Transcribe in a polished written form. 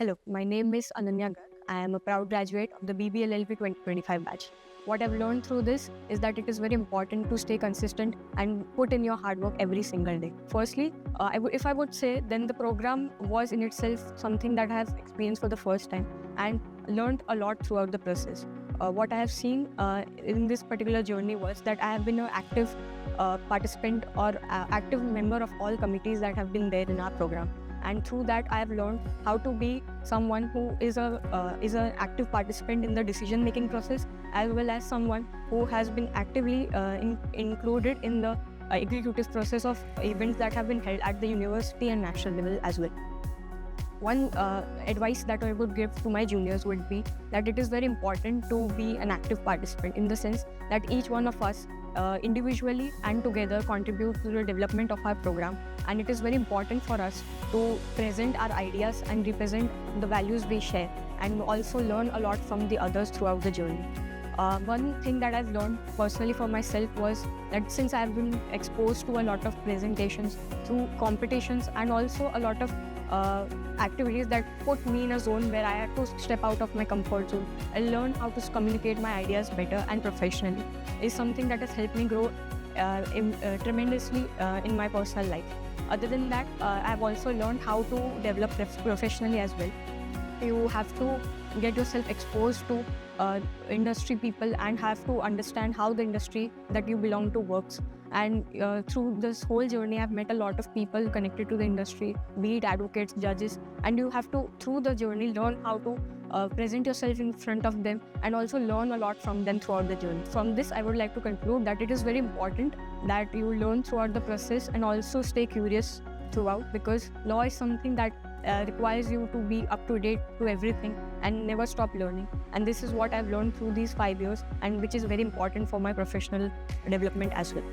Hello, my name is Ananya Garg. I am a proud graduate of the BBLLB 2025 batch. What I've learned through this is that it is very important to stay consistent and put in your hard work every single day. Firstly, if I would say, then the program was in itself something that I have experienced for the first time and learned a lot throughout the process. What I have seen in this particular journey was that I have been an active participant or active member of all committees that have been there in our program, and through that I have learned how to be someone who is an active participant in the decision making process, as well as someone who has been actively included in the executive process of events that have been held at the university and national level as well. One advice that I would give to my juniors would be that it is very important to be an active participant, in the sense that each one of us individually and together contribute to the development of our program, and it is very important for us to present our ideas and represent the values we share, and also learn a lot from the others throughout the journey. One thing that I've learned personally for myself was that since I've been exposed to a lot of presentations through competitions and also a lot of activities that put me in a zone where I had to step out of my comfort zone and learn how to communicate my ideas better and professionally, is something that has helped me grow tremendously in my personal life. Other than that, I've also learned how to develop professionally as well. You have to get yourself exposed to industry people and have to understand how the industry that you belong to works. And through this whole journey, I've met a lot of people connected to the industry, be it advocates, judges, and you have to, through the journey, learn how to present yourself in front of them and also learn a lot from them throughout the journey. From this, I would like to conclude that it is very important that you learn throughout the process and also stay curious throughout, because law is something that requires you to be up to date to everything and never stop learning. And this is what I've learned through these 5 years, and which is very important for my professional development as well.